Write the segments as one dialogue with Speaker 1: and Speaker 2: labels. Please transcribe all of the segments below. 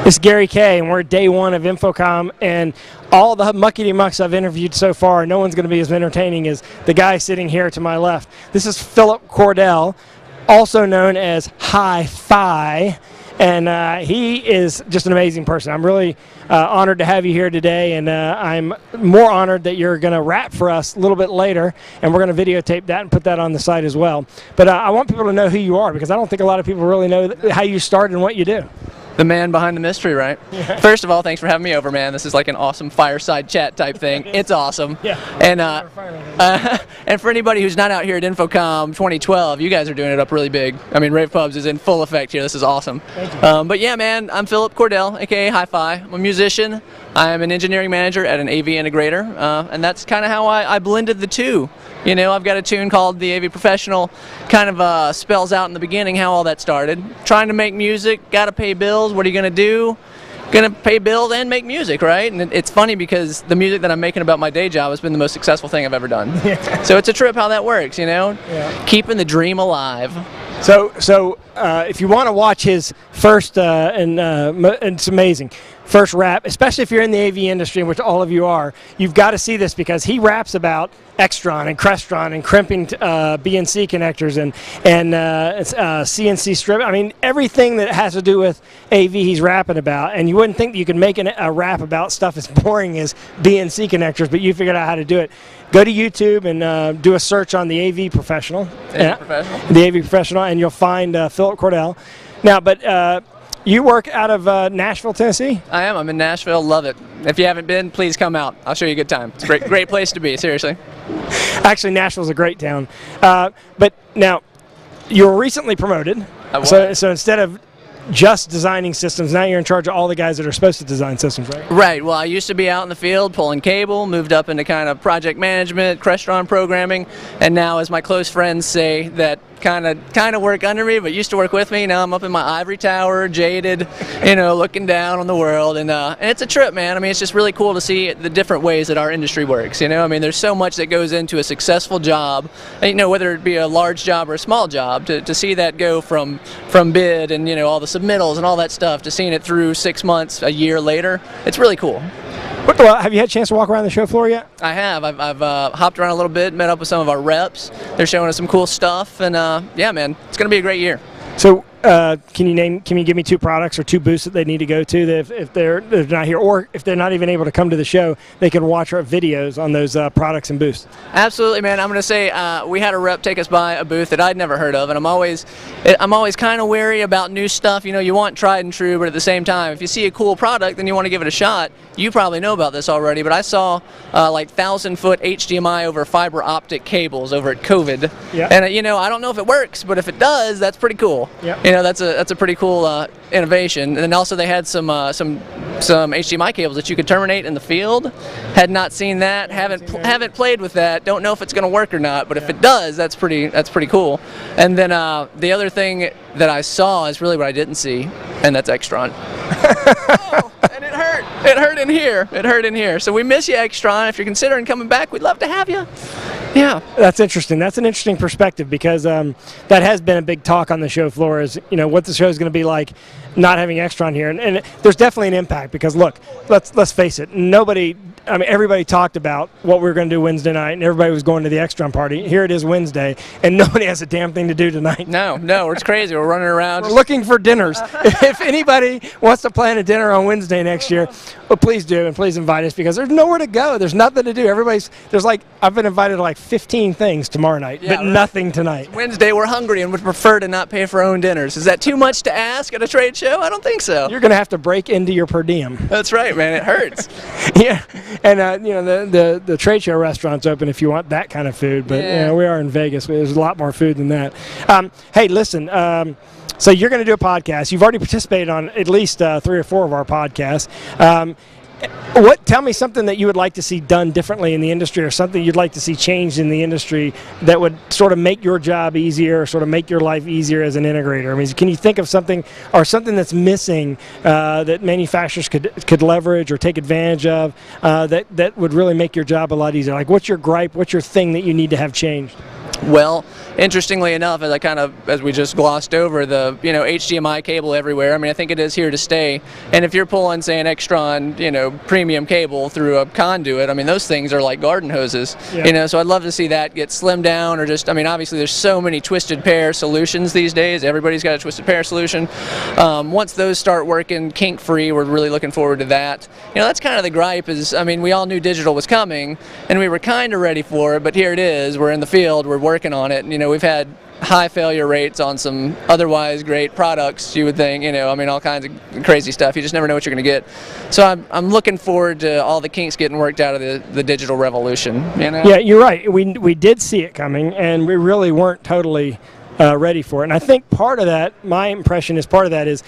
Speaker 1: It's Gary Kayye, and we're at day one of InfoComm, and all the muckety-mucks I've interviewed so far, no one's going to be as entertaining as the guy sitting here to my left. This is Philip Cordell, also known as Hi-Phi, and he is just an amazing person. I'm really honored to have you here today, and I'm more honored that you're going to rap for us a little bit later, and we're going to videotape that and put that on the site as well. But I want people to know who you are, because I don't think a lot of people really know how you started and what you do.
Speaker 2: The man behind the mystery, right?
Speaker 1: Yeah.
Speaker 2: First of all, thanks for having me over, man. This is like an awesome fireside chat type thing. It's awesome.
Speaker 1: Yeah.
Speaker 2: And for anybody who's not out here at InfoComm 2012, you guys are doing it up really big. I mean, Rave Pubs is in full effect here. This is awesome.
Speaker 1: Thank you.
Speaker 2: But yeah, man, I'm Philip Cordell, aka Hi-Phi. I'm a musician. I'm an engineering manager at an AV integrator, and that's kind of how I blended the two. You know, I've got a tune called The AV Professional, kind of spells out in the beginning how all that started. Trying to make music, gotta pay bills, what are you gonna do? Gonna pay bills and make music, right? And it's funny because the music that I'm making about my day job has been the most successful thing I've ever done.
Speaker 1: Yeah.
Speaker 2: So it's a trip how that works, you know?
Speaker 1: Yeah.
Speaker 2: Keeping the dream alive.
Speaker 1: So if you want to watch his first, and it's amazing, first rap, especially if you're in the AV industry, which all of you are, you've got to see this because he raps about Extron and Crestron and crimping BNC connectors and CNC strip. I mean, everything that has to do with AV he's rapping about, and you wouldn't think that you could make a rap about stuff as boring as BNC connectors, but you figured out how to do it. Go to YouTube and do a search on the AV Professional. The AV Professional, and you'll find Philip Cordell. Now, but you work out of Nashville, Tennessee?
Speaker 2: I am. I'm in Nashville. Love it. If you haven't been, please come out. I'll show you a good time. It's a great place to be, seriously.
Speaker 1: Actually, Nashville's a great town. But now, you were recently promoted. So instead of just designing systems, now you're in charge of all the guys that are supposed to design systems, right?
Speaker 2: Right. Well, I used to be out in the field pulling cable, moved up into kind of project management, Crestron programming, and now, as my close friends say, that kind of work under me, but used to work with me. Now I'm up in my ivory tower, jaded, you know, looking down on the world, and it's a trip, man. I mean, it's just really cool to see the different ways that our industry works. You know, I mean, there's so much that goes into a successful job, and, you know, whether it be a large job or a small job, to see that go from bid and, you know, all the submittals and all that stuff to seeing it through 6 months, a year later. It's really cool.
Speaker 1: Well, have you had a chance to walk around the show floor yet?
Speaker 2: I have. I've hopped around a little bit, met up with some of our reps. They're showing us some cool stuff, and yeah, man, it's going to be a great year. So, can you give me two products or two booths that they need to go to that if they're not here, or if they're not even able to come to the show, they can watch our videos on those products and booths? Absolutely, man. I'm going to say we had a rep take us by a booth that I'd never heard of, and I'm always kind of wary about new stuff. You know, you want tried and true, but at the same time, if you see a cool product, then you want to give it a shot. You probably know about this already, but I saw like 1,000-foot HDMI over fiber optic cables over at COVID.
Speaker 1: Yeah.
Speaker 2: And you know, I don't know if it works, but if it does, that's pretty cool.
Speaker 1: Yep.
Speaker 2: You know, that's a pretty cool innovation. And then also they had some HDMI cables that you could terminate in the field. Had not seen that. Haven't played with that. Don't know if it's going to work or not. But if it does, that's pretty cool. And then the other thing that I saw is really what I didn't see, and that's Extron. Oh, and it hurt. It hurt in here. It hurt in here. So we miss you, Extron. If you're considering coming back, we'd love to have you. Yeah.
Speaker 1: That's interesting. That's an interesting perspective, because that has been a big talk on the show floor, is, you know, what the show is going to be like not having Extron here. And there's definitely an impact, because look, let's face it, everybody talked about what we were going to do Wednesday night, and everybody was going to the Extron party. Here it is Wednesday, and nobody has a damn thing to do tonight.
Speaker 2: No, it's crazy. We're running around.
Speaker 1: We're looking for dinners. If anybody wants to plan a dinner on Wednesday next year, well, please do, and please invite us, because there's nowhere to go. There's nothing to do. I've been invited to like 15 things tomorrow night, but nothing tonight.
Speaker 2: Wednesday, we're hungry and would prefer to not pay for our own dinners. Is that too much to ask at a trade show? I don't think so.
Speaker 1: You're going to have to break into your per diem.
Speaker 2: That's right, man. It hurts.
Speaker 1: Yeah, and you know, the trade show restaurant's open if you want that kind of food, but
Speaker 2: yeah.
Speaker 1: You know, we are in Vegas. There's a lot more food than that. Hey, listen. So you're going to do a podcast. You've already participated on at least 3 or 4 of our podcasts. Tell me something that you would like to see done differently in the industry, or something you'd like to see changed in the industry that would sort of make your job easier, or sort of make your life easier as an integrator. I mean, can you think of something, or something that's missing that manufacturers could leverage or take advantage of that would really make your job a lot easier? Like, what's your gripe? What's your thing that you need to have changed?
Speaker 2: Well, interestingly enough, as we just glossed over, the HDMI cable everywhere. I mean, I think it is here to stay. And if you're pulling, say, an Extron, premium cable through a conduit, I mean, those things are like garden hoses. Yeah. So I'd love to see that get slimmed down, or just, I mean, obviously there's so many twisted pair solutions these days. Everybody's got a twisted pair solution. Once those start working kink-free, we're really looking forward to that. That's kind of the gripe. Is, I mean, we all knew digital was coming, and we were kind of ready for it. But here it is. We're in the field. We're working on it. And, we've had high failure rates on some otherwise great products, you would think, I mean, all kinds of crazy stuff. You just never know what you're going to get. So I'm looking forward to all the kinks getting worked out of the digital revolution.
Speaker 1: Yeah, you're right. We did see it coming, and we really weren't totally ready for it. And I think part of that, my impression is part of that is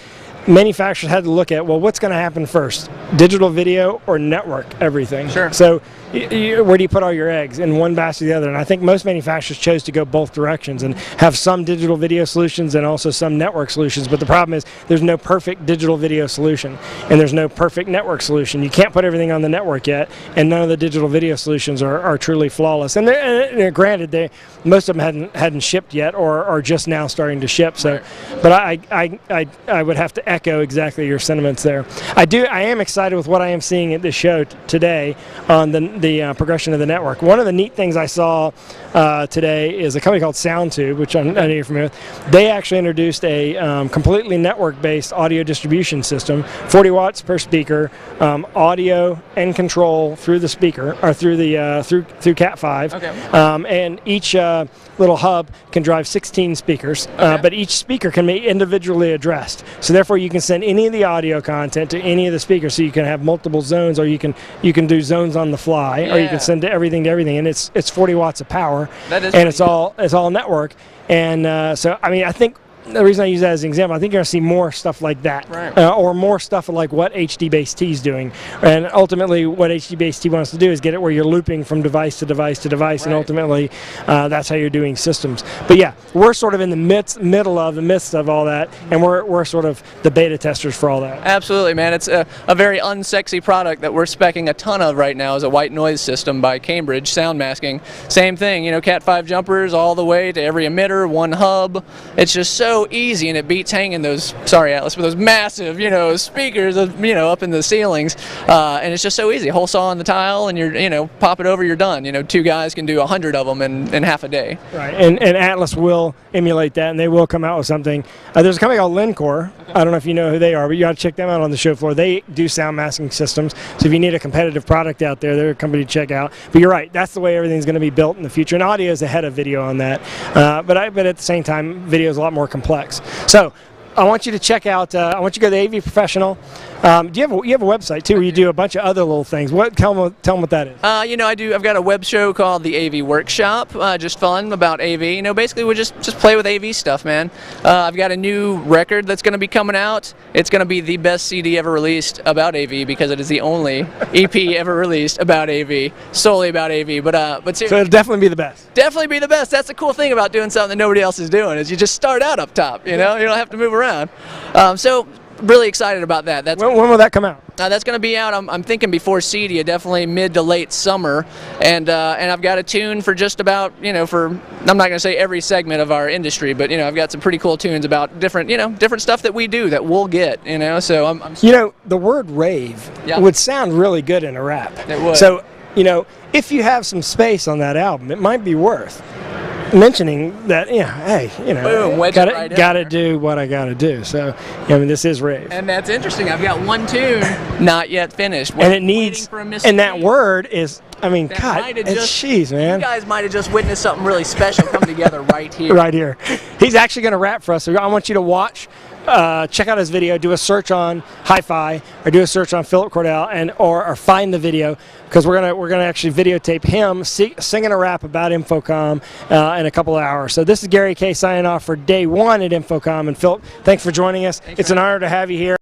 Speaker 1: manufacturers had to look at, well, what's going to happen first, digital video or network everything?
Speaker 2: Sure.
Speaker 1: So where do you put all your eggs, in one basket or the other? And I think most manufacturers chose to go both directions and have some digital video solutions and also some network solutions. But the problem is there's no perfect digital video solution and there's no perfect network solution. You can't put everything on the network yet, and none of the digital video solutions are truly flawless. And they're granted, most of them hadn't shipped yet or are just now starting to ship. So, right. But I would have to echo exactly your sentiments there. I am excited with what I am seeing at this show today on the progression of the network. One of the neat things I saw today is a company called SoundTube, which I know you're familiar with. They actually introduced a completely network-based audio distribution system, 40 watts per speaker, audio and control through the speaker or through Cat5. Okay. And each little hub can drive 16 speakers, but each speaker can be individually addressed. So therefore, you can send any of the audio content to any of the speakers. So you can have multiple zones, or you can do zones on the fly, or you can send everything to everything. And it's 40 watts of power, and it's all network. And so I mean, I think the reason I use that as an example, I think you're going to see more stuff like that, right. Or more stuff like what HD-Base-T is doing. And ultimately, what HD-Base-T wants to do is get it where you're looping from device to device to device, right. And ultimately, that's how you're doing systems. But yeah, we're sort of in the midst of all that, and we're sort of the beta testers for all that.
Speaker 2: Absolutely, man. It's a very unsexy product that we're speccing a ton of right now, is a white noise system by Cambridge, sound masking. Same thing, Cat5 jumpers all the way to every emitter, one hub. It's just so easy, and it beats hanging those, sorry Atlas, but those massive, speakers, up in the ceilings, and it's just so easy. Hole saw on the tile, and you're, pop it over, you're done. Two guys can do 100 of them in half a day.
Speaker 1: Right, and Atlas will emulate that, and they will come out with something. There's a company called Lincore. Okay. I don't know if you know who they are, but you got to check them out on the show floor. They do sound masking systems, so if you need a competitive product out there, they're a company to check out. But you're right, that's the way everything's going to be built in the future, and audio is ahead of video on that. But at the same time, video is a lot more complex. So I want you to check out, I want you to go to AV Professional. You have a website too, where you do a bunch of other little things. Tell them what that is.
Speaker 2: I've got a web show called the AV Workshop, just fun about AV. Basically we just play with AV stuff, man. I've got a new record that's going to be coming out. It's going to be the best CD ever released about AV, because it is the only EP ever released about AV, solely about AV. But seriously,
Speaker 1: so it'll definitely be the best.
Speaker 2: Definitely be the best. That's the cool thing about doing something that nobody else is doing, is you just start out up top. You don't have to move around. So really excited about that.
Speaker 1: When will that come out?
Speaker 2: That's going to be out, I'm thinking before CEDIA, definitely mid to late summer, and I've got a tune for just about, for, I'm not going to say every segment of our industry, but I've got some pretty cool tunes about different, different stuff that we do that we'll get, so I'm
Speaker 1: the word rave would sound really good in a rap.
Speaker 2: It would.
Speaker 1: So, if you have some space on that album, it might be worth mentioning that, hey,
Speaker 2: boom,
Speaker 1: gotta do what I gotta do. So, this is rave.
Speaker 2: And that's interesting. I've got one tune not yet finished.
Speaker 1: And it needs, and that word is, God, it's cheese, man.
Speaker 2: You guys might have just witnessed something really special come together right here.
Speaker 1: Right here. He's actually going to rap for us. So I want you to watch, check out his video, do a search on Hi-Fi, or do a search on Philip Cordell, or find the video, because we're gonna actually videotape him singing a rap about InfoComm in a couple of hours. So this is Gary Kayye signing off for day one at InfoComm, and Philip, thanks for joining us. It's an honor to have you here.